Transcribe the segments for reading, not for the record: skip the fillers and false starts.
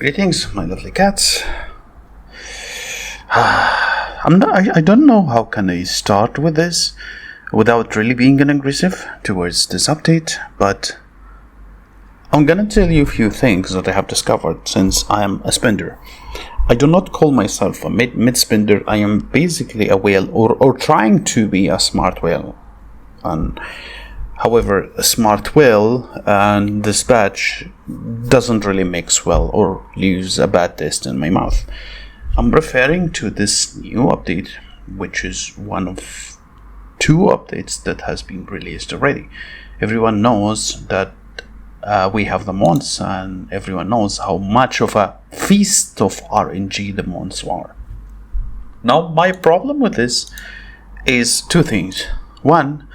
Greetings, my lovely cats. I don't know how can I start with this without really being aggressive towards this update, but I'm gonna tell you a few things that I have discovered since I am a spender. I do not call myself a mid-spender. I am basically a whale, or trying to be a smart whale. And however, a smart whale and this batch doesn't really mix well or leaves a bad taste in my mouth. I'm referring to this new update, which is one of two updates that has been released already. Everyone knows that we have the months, and everyone knows how much of a feast of RNG the months are. Now, my problem with this is two things. One,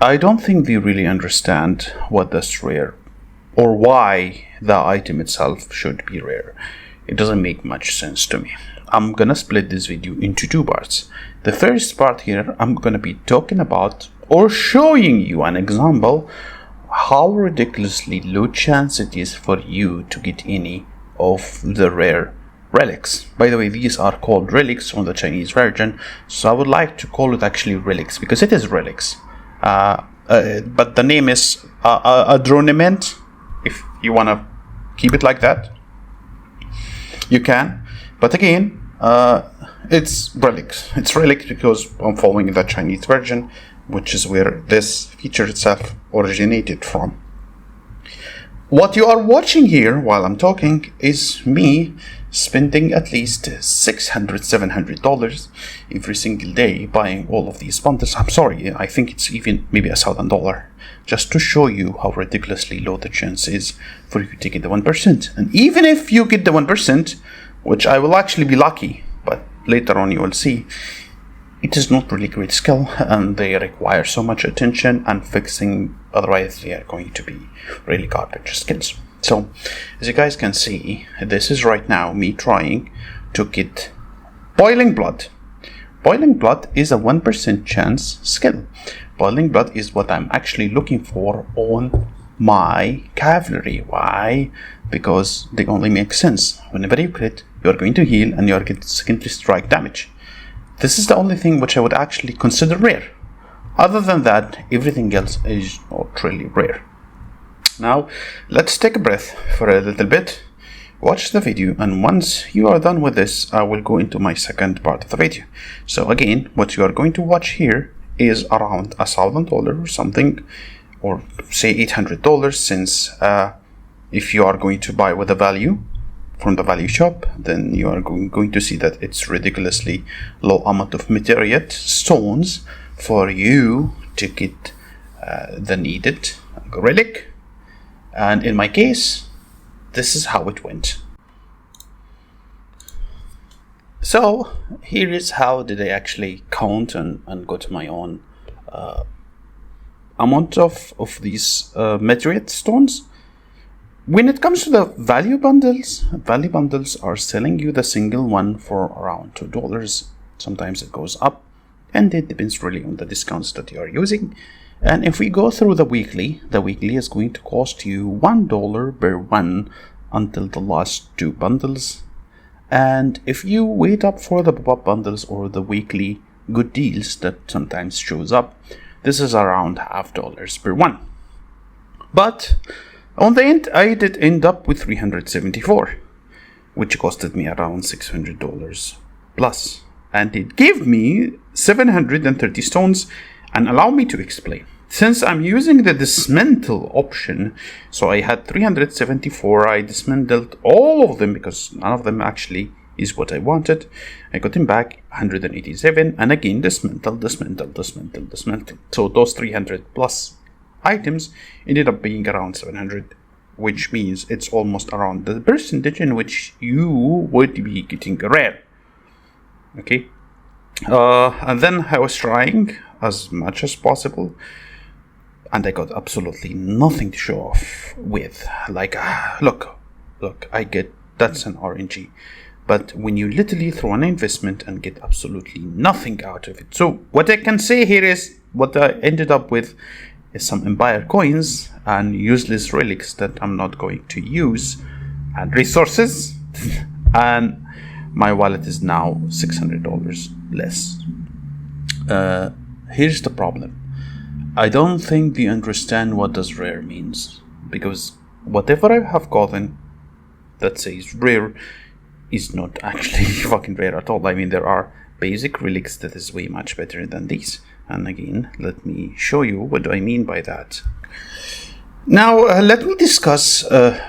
I don't think they really understand what that's rare or why the item itself should be rare. It doesn't make much sense to me. I'm gonna split this video into two parts. The first part here, I'm gonna be talking about or showing you an example how ridiculously low chance it is for you to get any of the rare relics. By the way, these are called relics on the Chinese version, so I would like to call it actually relics because it is relics. But the name is ADORNMENT. If you want to keep it like that, you can. But again, it's relics. It's relics because I'm following the Chinese version, which is where this feature itself originated from. What you are watching here while I'm talking is me spending at least $600-700 every single day buying all of these bundles. I'm sorry, I think it's even maybe $1,000, just to show you how ridiculously low the chance is for you to get the 1%. And even if you get the 1%, which I will actually be lucky, but later on you will see, it is not really great skill, and they require so much attention and fixing, otherwise they are going to be really garbage skills. So, as you guys can see, this is right now me trying to get boiling blood. Boiling blood is a 1% chance skill. Boiling blood is what I'm actually looking for on my cavalry. Why? Because they only make sense. Whenever you crit, you're going to heal and you're getting secondary strike damage. This is the only thing which I would actually consider rare. Other than that, everything else is not really rare. Now, let's take a breath for a little bit, watch the video, and once you are done with this, I will go into my second part of the video. So again, what you are going to watch here is around $1,000 or something, or say $800, since if you are going to buy with a value from the value shop, then you are going to see that it's ridiculously low amount of meteorite stones for you to get the needed relic. And in my case, this is how it went. So here is how did I actually count and go to my own amount of these meteorite stones. When it comes to the value bundles are selling you the single one for around $2. Sometimes it goes up, and it depends really on the discounts that you are using. And if we go through the weekly is going to cost you $1 per one until the last two bundles. And if you wait up for the pop-up bundles or the weekly good deals that sometimes shows up, this is around $0.50 per one. But on the end, I did end up with 374, which costed me around $600 plus. And it gave me 730 stones. And allow me to explain. Since I'm using the dismantle option, so I had 374, I dismantled all of them because none of them actually is what I wanted. I got them back 187, and again dismantle. So those 300 plus items ended up being around 700, which means it's almost around the percentage in which you would be getting a rare. Okay. And then I was trying as much as possible, and I got absolutely nothing to show off with. Like, look, I get that's an RNG, but when you literally throw an investment and get absolutely nothing out of it. So what I can say here is what I ended up with is some Empire coins and useless relics that I'm not going to use and resources, and my wallet is now $600 less. Here's the problem. I don't think you understand what does rare means, because whatever I have gotten that says rare is not actually fucking rare at all. I mean, there are basic relics that is way much better than these. And again, let me show you what do I mean by that. Now, let me discuss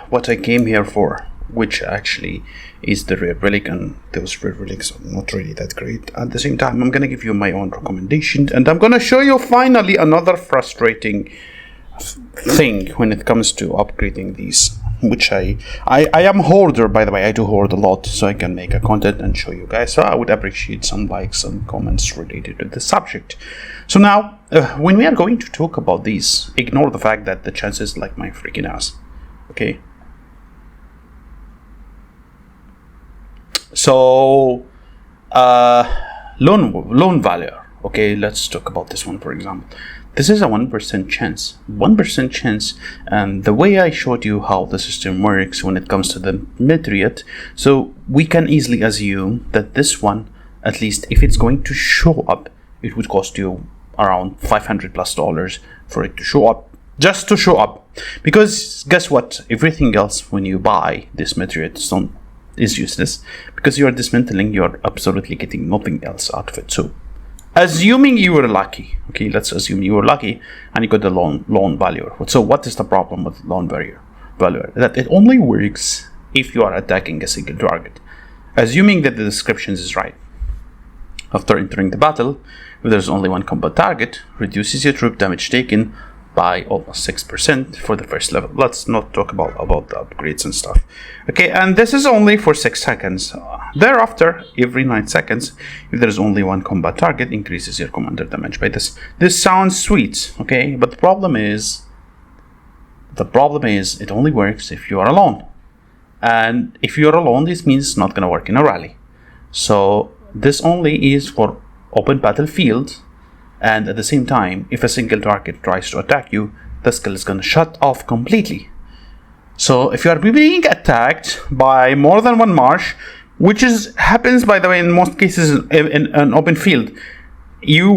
what I came here for, which actually is the rare relic, and those rare relics are not really that great. At the same time, I'm going to give you my own recommendation, and I'm going to show you finally another frustrating thing when it comes to upgrading these, which I am hoarder, by the way. I do hoard a lot so I can make a content and show you guys, so I would appreciate some likes and comments related to the subject. So now, when we are going to talk about these, ignore the fact that the chances like my freaking ass, okay? So, loan value, okay, let's talk about this one, for example. This is a 1% chance. 1% chance, and the way I showed you how the system works when it comes to the meteorite, so we can easily assume that this one, at least if it's going to show up, it would cost you around $500+ for it to show up, just to show up. Because guess what? Everything else when you buy this meteorite stone is useless, because you are dismantling, you are absolutely getting nothing else out of it. So assuming you were lucky, okay, let's assume you were lucky and you got the loan value. So what is the problem with loan value? That it only works if you are attacking a single target. Assuming that the description is right. After entering the battle, if there's only one combat target, reduces your troop damage taken by almost 6% for the first level. Let's not talk about the upgrades and stuff. Okay, and this is only for 6 seconds. Thereafter, every 9 seconds, if there is only one combat target, increases your commander damage by this. This sounds sweet, okay, but the problem is it only works if you are alone. And if you are alone, this means it's not going to work in a rally. So this only is for open battlefield. And at the same time, if a single target tries to attack you, the skill is going to shut off completely. So if you are being attacked by more than one marsh, which happens, by the way, in most cases in an open field, you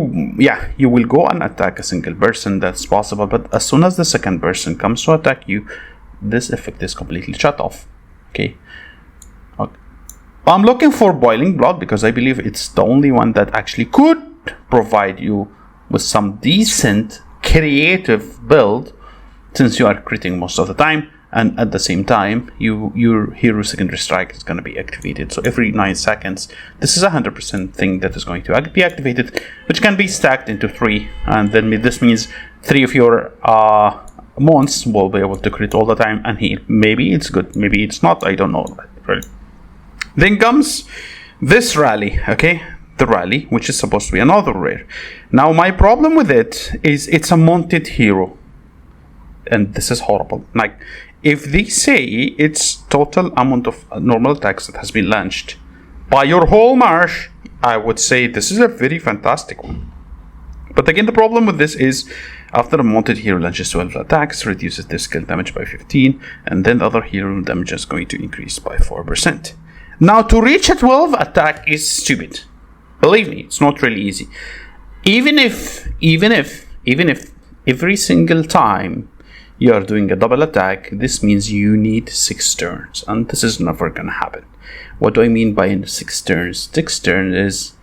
will go and attack a single person. That's possible. But as soon as the second person comes to attack you, this effect is completely shut off. Okay. I'm looking for Boiling Blood because I believe it's the only one that actually could provide you with some decent creative build, since you are critting most of the time, and at the same time your hero secondary strike is going to be activated. So every 9 seconds, this is a 100% thing that is going to be activated, which can be stacked into 3, and then this means 3 of your mons will be able to crit all the time and heal. Maybe it's good, maybe it's not, I don't know, really. Then comes this rally, okay? The rally, which is supposed to be another rare. Now, my problem with it is it's a mounted hero. And this is horrible. Like, if they say it's total amount of normal attacks that has been launched by your whole marsh, I would say this is a very fantastic one. But again, the problem with this is after a mounted hero launches 12 attacks, reduces their skill damage by 15, and then the other hero damage is going to increase by 4%. Now, to reach a 12 attack is stupid. Believe me, it's not really easy. Even if every single time you are doing a double attack, this means you need 6 turns, and this is never gonna happen. What do I mean by 6 turns? 6 turns is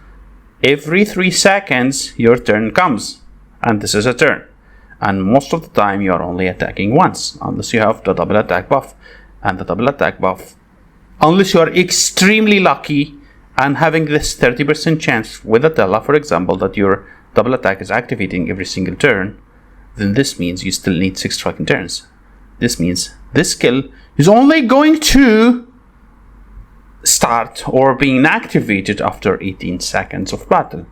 every 3 seconds your turn comes, and this is a turn. And most of the time you are only attacking once, unless you have the double attack buff. And the double attack buff, unless you are extremely lucky and having this 30% chance with Atella, for example, that your double attack is activating every single turn, then this means you still need 6 fucking turns. This means this skill is only going to start or being activated after 18 seconds of battle,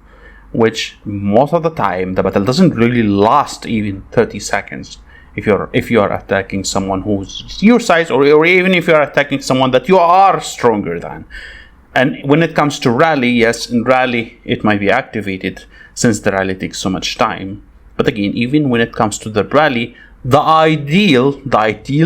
which most of the time the battle doesn't really last even 30 seconds. If you are attacking someone who's your size, or even if you are attacking someone that you are stronger than. And when it comes to rally, yes, in rally it might be activated since the rally takes so much time. But again, even when it comes to the rally, The ideal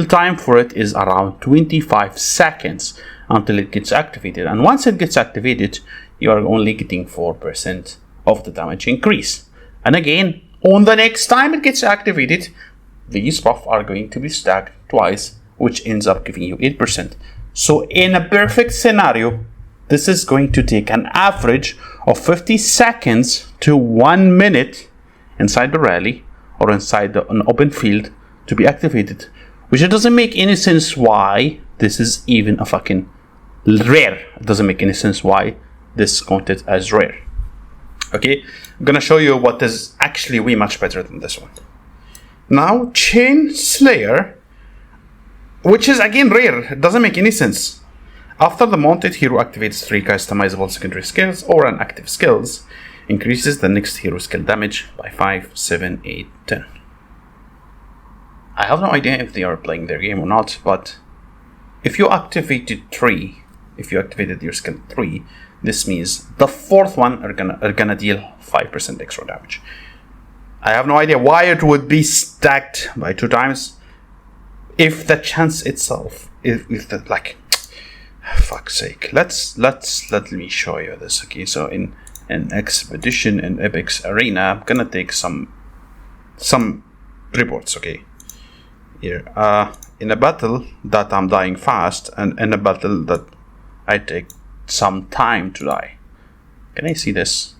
time for it is around 25 seconds until it gets activated. And once it gets activated, you are only getting 4% of the damage increase. And again, on the next time it gets activated, these buffs are going to be stacked twice, which ends up giving you 8%. So in a perfect scenario, this is going to take an average of 50 seconds to 1 minute inside the rally or inside an open field to be activated, which it doesn't make any sense why this is even a fucking rare. It doesn't make any sense why this is counted as rare. Okay, I'm gonna show you what is actually way much better than this one. Now, Chain Slayer, which is again rare, it doesn't make any sense. After the mounted hero activates 3 customizable secondary skills or an active skills, increases the next hero skill damage by 5, 7, 8, 10. I have no idea if they are playing their game or not, but if you activated your skill 3, this means the 4th one are gonna deal 5% extra damage. I have no idea why it would be stacked by 2 times. If the chance itself, if the like, fuck's sake, let me show you this. Okay, so in Expedition and Epic's Arena, I'm gonna take some reports. Okay, here in a battle that I'm dying fast, and in a battle that I take some time to die. Can I see this?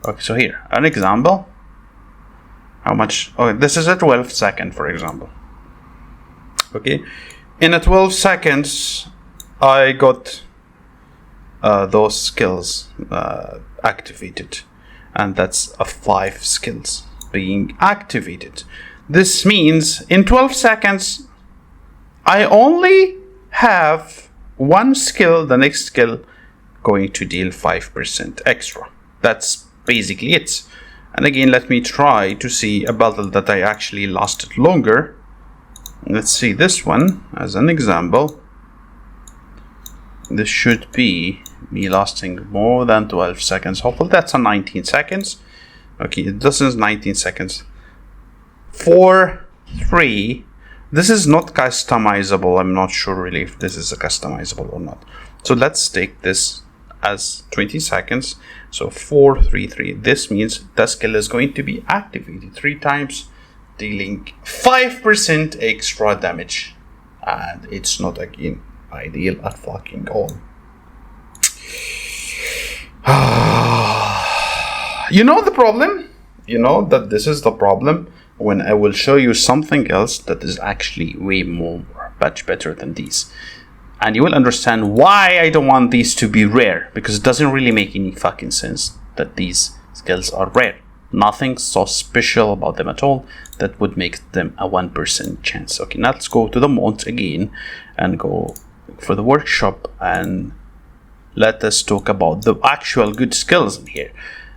Okay, so here an example. How much? Oh, this is a 12 second, for example. Okay, in a 12 seconds, I got those skills activated, and that's a 5 skills being activated. This means in 12 seconds, I only have 1 skill, the next skill going to deal 5% extra. That's basically it. And again, let me try to see a battle that I actually lasted longer. Let's see this one as an example. This should be me lasting more than 12 seconds. Hopefully that's a 19 seconds. Okay, this is 19 seconds. 4, 3. This is not customizable. I'm not sure really if this is a customizable or not. So let's take this as 20 seconds. So 4, 3, 3. This means the skill is going to be activated 3 times, dealing 5% extra damage. And it's not again ideal at fucking all. You know the problem? You know that this is the problem when I will show you something else that is actually way much better than these. And you will understand why I don't want these to be rare, because it doesn't really make any fucking sense that these skills are rare. Nothing so special about them at all that would make them a 1% chance. Okay, now let's go to the mod again and go for the workshop, and let us talk about the actual good skills in here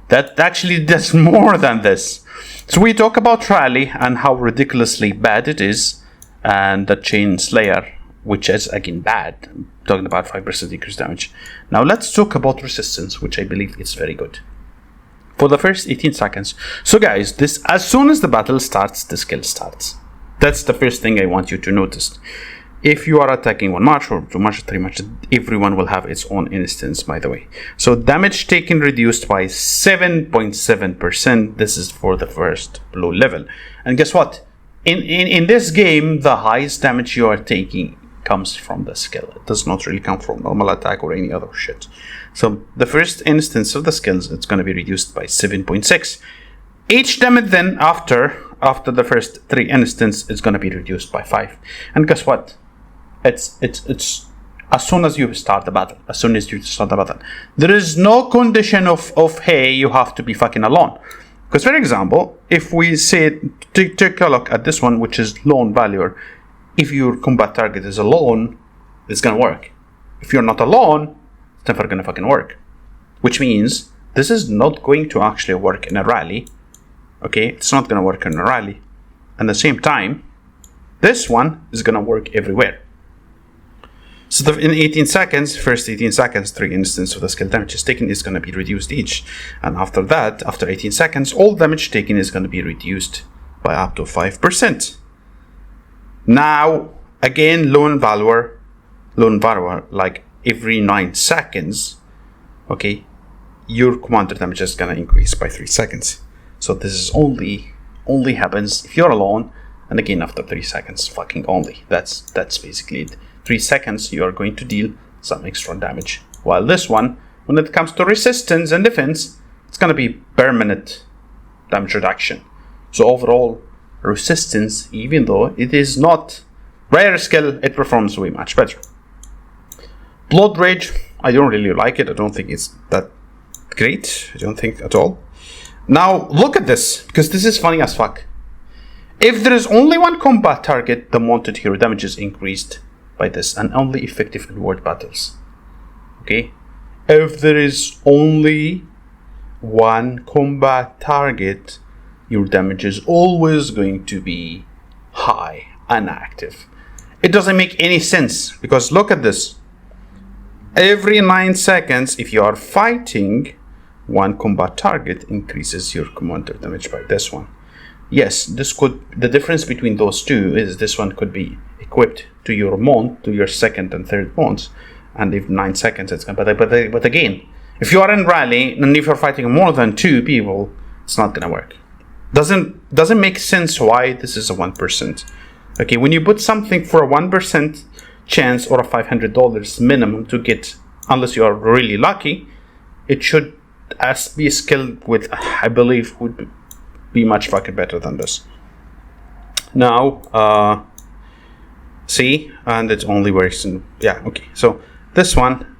that actually does more than this. So we talk about Rally and how ridiculously bad it is, and the Chain Slayer, which is again bad. I'm talking about 5% increased damage. Now let's talk about Resistance, which I believe is very good. For the first 18 seconds. So guys, this, as soon as the battle starts, the skill starts. That's the first thing I want you to notice. If you are attacking 1 march or 2 march or 3 march, everyone will have its own instance, by the way. So damage taken reduced by 7.7%. This is for the first blue level. And guess what? In this game, the highest damage you are taking comes from the skill. It does not really come from normal attack or any other shit. So the first instance of the skills, it's going to be reduced by 7.6. Each damage then after the first 3 instances, it's going to be reduced by 5. And guess what? It's as soon as you start the battle. There is no condition of hey, you have to be fucking alone. Because for example, if we say take a look at this one, which is lone valor. If your combat target is alone, it's gonna work. If you're not alone, it's never gonna fucking work. Which means this is not going to actually work in a rally. Okay, it's not gonna work in a rally. At the same time, this one is gonna work everywhere. So in 18 seconds, first 18 seconds, 3 instances of the skill damage taken is going to be reduced each. And after that, after 18 seconds, all damage taken is going to be reduced by up to 5%. Now, again, lone valuer, like every 9 seconds, okay, your commander damage is going to increase by 3 seconds. So this is only happens if you're alone, and again after 3 seconds, fucking only. That's basically it. 3 seconds, you are going to deal some extra damage. While this one, when it comes to resistance and defense, it's going to be permanent damage reduction. So overall, resistance, even though it is not rare skill, it performs way much better. Blood Rage, I don't really like it. I don't think it's that great. I don't think at all. Now, look at this, because this is funny as fuck. If there is only one combat target, the mounted hero damage is increased by this, and only effective in word battles. Okay? If there is only one combat target, your damage is always going to be high and active. It doesn't make any sense, because look at this. Every 9 seconds, if you are fighting, one combat target increases your commander damage by this one. Yes, the difference between those two is this one could be equipped to your mount, to your second and third mounts, and if 9 seconds it's gonna, but again, if you are in rally and if you're fighting more than 2 people, it's not gonna work. Doesn't make sense why this is a 1%. Okay, when you put something for a 1% chance or a $500 minimum to get, unless you are really lucky, it should be skilled with, I believe, would be much fucking better than this. Now, see, and it only works in, yeah, okay. So this one,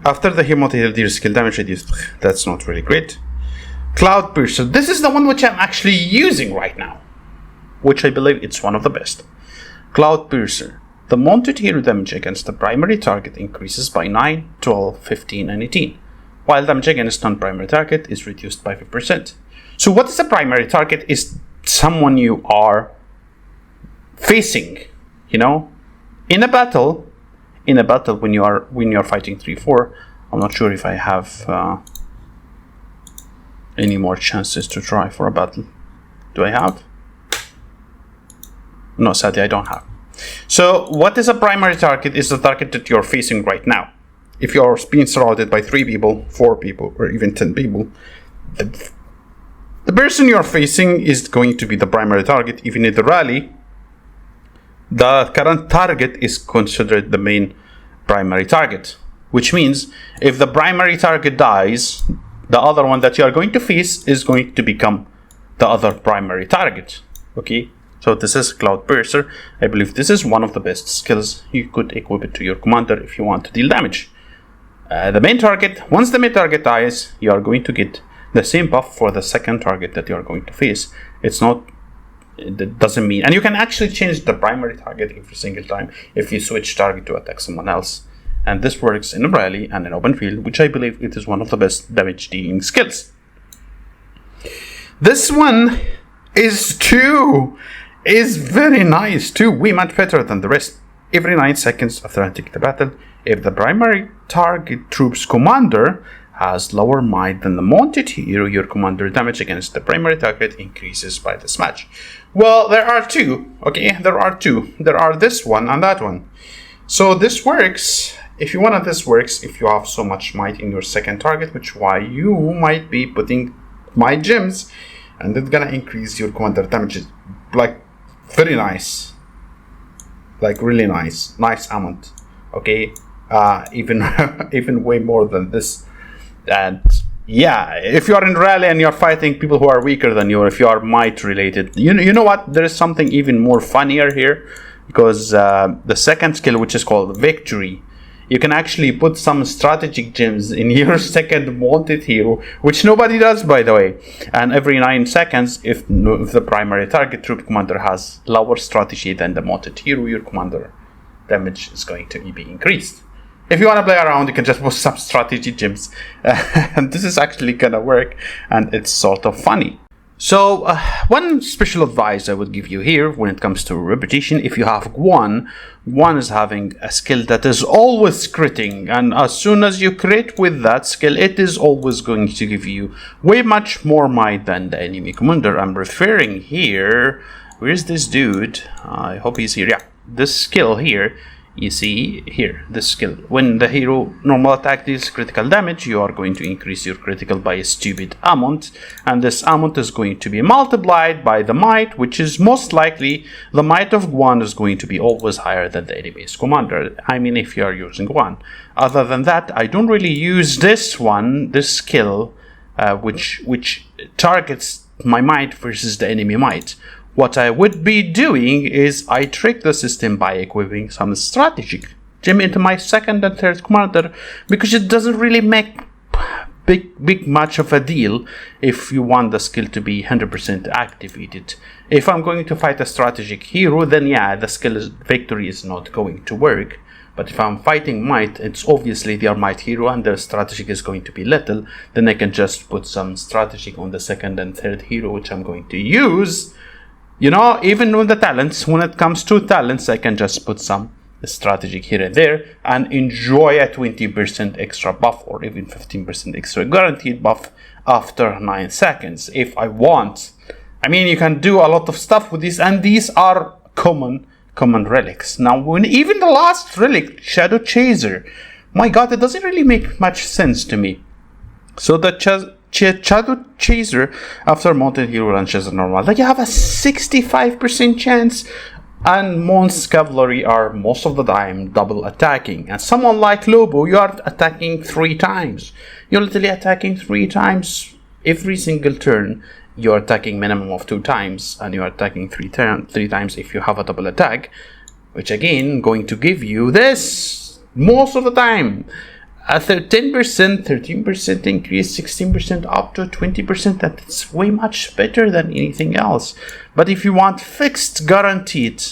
after the hero skill damage reduced, that's not really great. Cloud Piercer, this is the one which I'm actually using right now, which I believe it's one of the best. Cloud Piercer, the mounted hero damage against the primary target increases by 9, 12, 15, and 18, while damage against non-primary target is reduced by 5%. So what is a primary target? Is someone you are facing, you know, in a battle when you are fighting 3-4. I'm not sure if I have any more chances to try for a battle. Do I have? No, sadly I don't have. So what is a primary target? Is the target that you're facing right now. If you're being surrounded by 3 people, 4 people, or even 10 people, the person you're facing is going to be the primary target. Even in the rally, the current target is considered the main primary target, which means if the primary target dies, the other one that you are going to face is going to become the other primary target. Okay, so this is Cloud Piercer. I believe this is one of the best skills. You could equip it to your commander if you want to deal damage. The main target, once the main target dies, you are going to get the same buff for the second target that you are going to face. It doesn't mean, and you can actually change the primary target every single time if you switch target to attack someone else. And this works in a rally and in open field, which I believe it is one of the best damage dealing skills. This one is very nice too, way much better than the rest. Every 9 seconds after entering the battle, if the primary target troop's commander has lower might than the mounted hero, your commander damage against the primary target increases by this match. Well, there are 2. Okay, there are 2. There are this one and that one. So this works. If you want, this works if you have so much might in your second target, which why you might be putting might gems, and it's gonna increase your commander damage, like very nice, like really nice amount. Okay, even way more than this. And yeah, if you are in rally and you're fighting people who are weaker than you, or if you are might related, you know what? There is something even more funnier here, because the second skill, which is called Victory, you can actually put some strategic gems in your second mounted hero, which nobody does, by the way. And every 9 seconds, if the primary target troop commander has lower strategy than the mounted hero, your commander damage is going to be increased. If you want to play around, you can just put some strategy gems. And this is actually gonna work, and it's sort of funny. So, one special advice I would give you here when it comes to repetition, if you have Guan is having a skill that is always critting, and as soon as you crit with that skill, it is always going to give you way much more might than the enemy commander. I'm referring here, where's this dude? I hope he's here. Yeah, this skill here. You see here, this skill. When the hero normal attack deals critical damage, you are going to increase your critical by a stupid amount, and this amount is going to be multiplied by the might, which is most likely the might of Guan is going to be always higher than the enemy's commander. I mean, if you are using Guan. Other than that, I don't really use this skill, which targets my might versus the enemy might. What I would be doing is I trick the system by equipping some strategic gem into my second and third commander, because it doesn't really make big much of a deal if you want the skill to be 100% activated. If I'm going to fight a strategic hero, then yeah, the victory is not going to work. But if I'm fighting might, it's obviously their might hero and their strategic is going to be little, then I can just put some strategic on the second and third hero, which I'm going to use. You know, even with the talents, when it comes to talents, I can just put some strategic here and there and enjoy a 20% extra buff or even 15% extra guaranteed buff after 9 seconds if I want. I mean, you can do a lot of stuff with these, and these are common relics. Now, when even the last relic, Shadow Chaser, my god, it doesn't really make much sense to me. So the Shadow Chaser, after Mountain Hero launches a normal, like you have a 65% chance, and Mons Cavalry are most of the time double attacking. And someone like Lobo, you are attacking 3 times. You're literally attacking 3 times every single turn. You're attacking minimum of 2 times, and you're attacking 3 times if you have a double attack, which again going to give you this most of the time. A 10%, 13% increase, 16% up to 20%, that's way much better than anything else. But if you want fixed guaranteed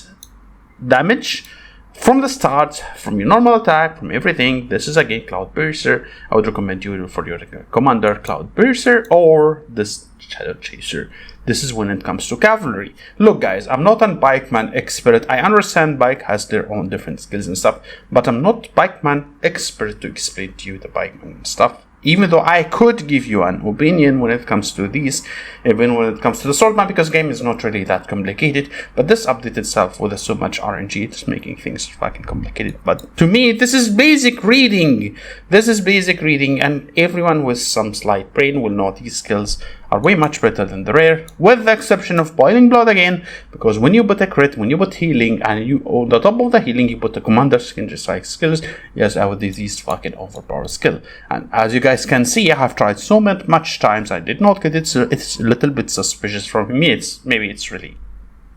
damage from the start, from your normal attack, from everything, this is again Cloudburster. I would recommend you for your commander Cloudburster or this Shadow Chaser. This is when it comes to cavalry. Look guys, I'm not a bikeman expert. I understand bike has their own different skills and stuff, but I'm not bikeman expert to explain to you the bikeman stuff. Even though I could give you an opinion when it comes to these, even when it comes to the swordman, because game is not really that complicated. But this update itself with so much RNG, it's making things fucking complicated. But to me, this is basic reading. This is basic reading, and everyone with some slight brain will know these skills are way much better than the rare, with the exception of Boiling Blood again, because when you put a crit, when you put healing, and you on the top of the healing you put the commander skin just like skills, yes, I would do these fucking overpowered skill. And as you guys can see, I have tried so much times, I did not get it, so it's a little bit suspicious from me. Maybe it's really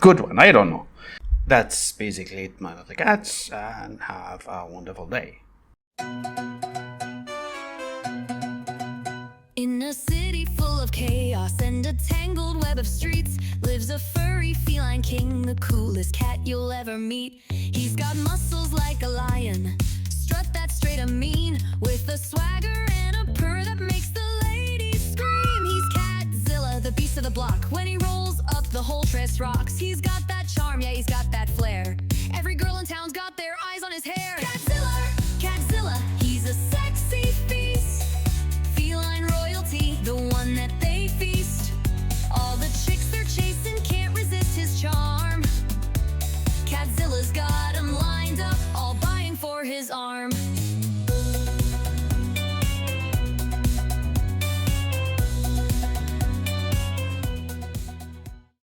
good one, I don't know. That's basically it, my little cats, and have a wonderful day. In a city full of chaos and a tangled web of streets lives a furry feline king, the coolest cat you'll ever meet. He's got muscles like a lion, strut that's straight and mean, with a swagger and a purr that makes the ladies scream. He's Catzilla, the beast of the block. When he rolls up, the whole dress rocks. He's got that charm, yeah, he's got that flair. Every girl in town's got